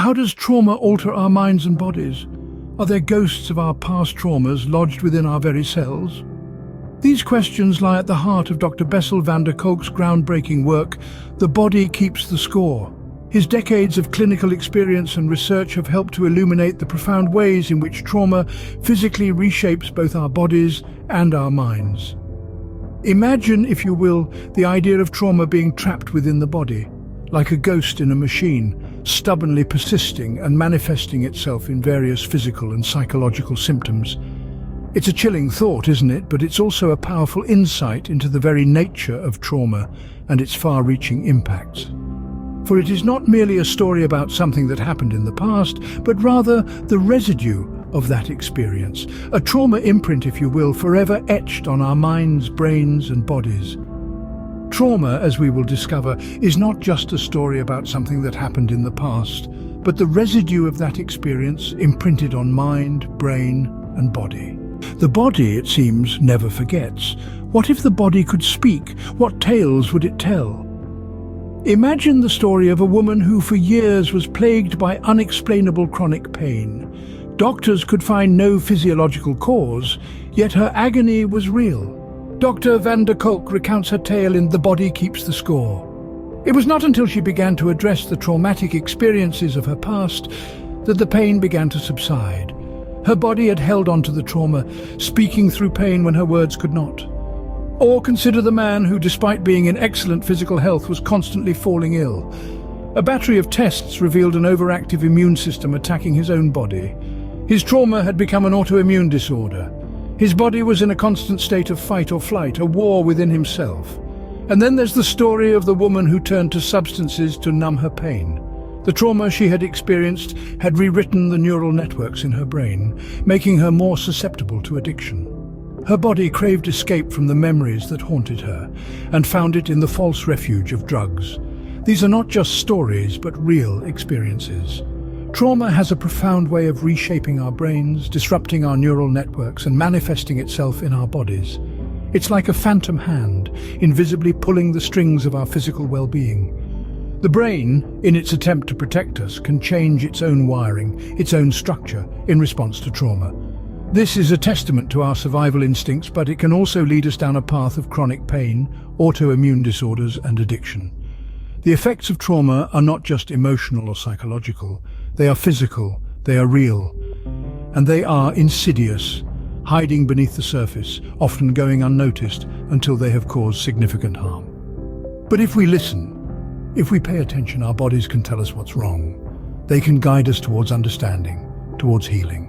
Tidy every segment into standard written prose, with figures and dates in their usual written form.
how does trauma alter our minds and bodies? Are there ghosts of our past traumas lodged within our very cells? These questions lie at the heart of Dr. Bessel van der Kolk's groundbreaking work, The Body Keeps the Score. His decades of clinical experience and research have helped to illuminate the profound ways in which trauma physically reshapes both our bodies and our minds. Imagine, if you will, the idea of trauma being trapped within the body, like a ghost in a machine, stubbornly persisting and manifesting itself in various physical and psychological symptoms. It's a chilling thought, isn't it? But it's also a powerful insight into the very nature of trauma and its far-reaching impacts. For it is not merely a story about something that happened in the past, but rather the residue of that experience, a trauma imprint, if you will, forever etched on our minds, brains and bodies. Trauma, as we will discover, is not just a story about something that happened in the past, but the residue of that experience imprinted on mind, brain and body. The body, it seems, never forgets. What if the body could speak? What tales would it tell? Imagine the story of a woman who for years was plagued by unexplainable chronic pain. Doctors could find no physiological cause, yet her agony was real. Dr. van der Kolk recounts her tale in The Body Keeps the Score. It was not until she began to address the traumatic experiences of her past that the pain began to subside. Her body had held on to the trauma, speaking through pain when her words could not. Or consider the man who, despite being in excellent physical health, was constantly falling ill. A battery of tests revealed an overactive immune system attacking his own body. His trauma had become an autoimmune disorder. His body was in a constant state of fight or flight, a war within himself. And then there's the story of the woman who turned to substances to numb her pain. The trauma she had experienced had rewritten the neural networks in her brain, making her more susceptible to addiction. Her body craved escape from the memories that haunted her, and found it in the false refuge of drugs. These are not just stories, but real experiences. Trauma has a profound way of reshaping our brains, disrupting our neural networks, and manifesting itself in our bodies. It's like a phantom hand, invisibly pulling the strings of our physical well-being. The brain, in its attempt to protect us, can change its own wiring, its own structure, in response to trauma. This is a testament to our survival instincts, but it can also lead us down a path of chronic pain, autoimmune disorders and addiction. The effects of trauma are not just emotional or psychological. They are physical, they are real, and they are insidious, hiding beneath the surface, often going unnoticed until they have caused significant harm. But if we listen, if we pay attention, our bodies can tell us what's wrong. They can guide us towards understanding, towards healing.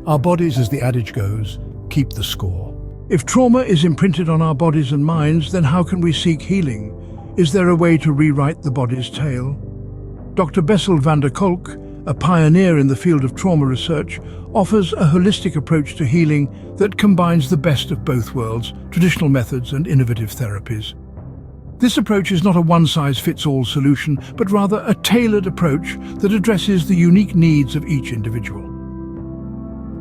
Our bodies, as the adage goes, keep the score. If trauma is imprinted on our bodies and minds, then how can we seek healing? Is there a way to rewrite the body's tale? Dr. Bessel van der Kolk, a pioneer in the field of trauma research, offers a holistic approach to healing that combines the best of both worlds, traditional methods and innovative therapies. This approach is not a one-size-fits-all solution, but rather a tailored approach that addresses the unique needs of each individual.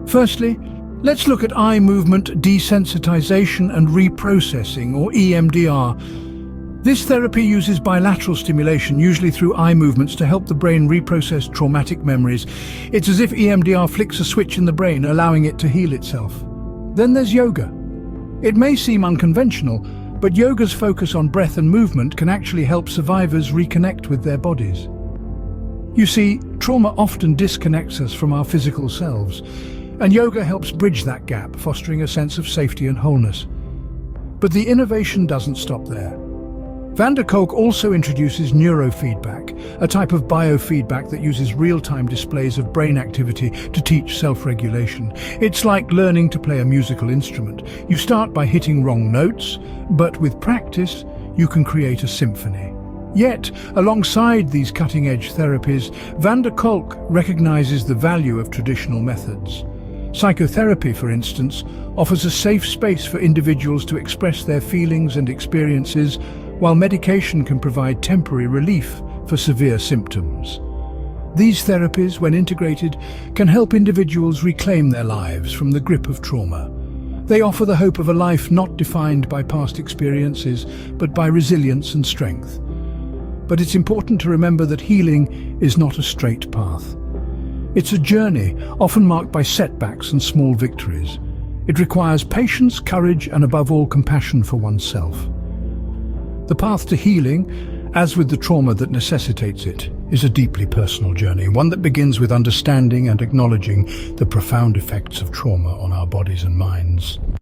Firstly, let's look at eye movement desensitization and reprocessing, or EMDR. This therapy uses bilateral stimulation, usually through eye movements, to help the brain reprocess traumatic memories. It's as if EMDR flicks a switch in the brain, allowing it to heal itself. Then there's yoga. It may seem unconventional, but yoga's focus on breath and movement can actually help survivors reconnect with their bodies. You see, trauma often disconnects us from our physical selves, and yoga helps bridge that gap, fostering a sense of safety and wholeness. But the innovation doesn't stop there. Van der Kolk also introduces neurofeedback, a type of biofeedback that uses real-time displays of brain activity to teach self-regulation. It's like learning to play a musical instrument. You start by hitting wrong notes, but with practice, you can create a symphony. Yet, alongside these cutting-edge therapies, Van der Kolk recognizes the value of traditional methods. Psychotherapy, for instance, offers a safe space for individuals to express their feelings and experiences, while medication can provide temporary relief for severe symptoms. These therapies, when integrated, can help individuals reclaim their lives from the grip of trauma. They offer the hope of a life not defined by past experiences, but by resilience and strength. But it's important to remember that healing is not a straight path. It's a journey, often marked by setbacks and small victories. It requires patience, courage, and above all, compassion for oneself. The path to healing, as with the trauma that necessitates it, is a deeply personal journey, one that begins with understanding and acknowledging the profound effects of trauma on our bodies and minds.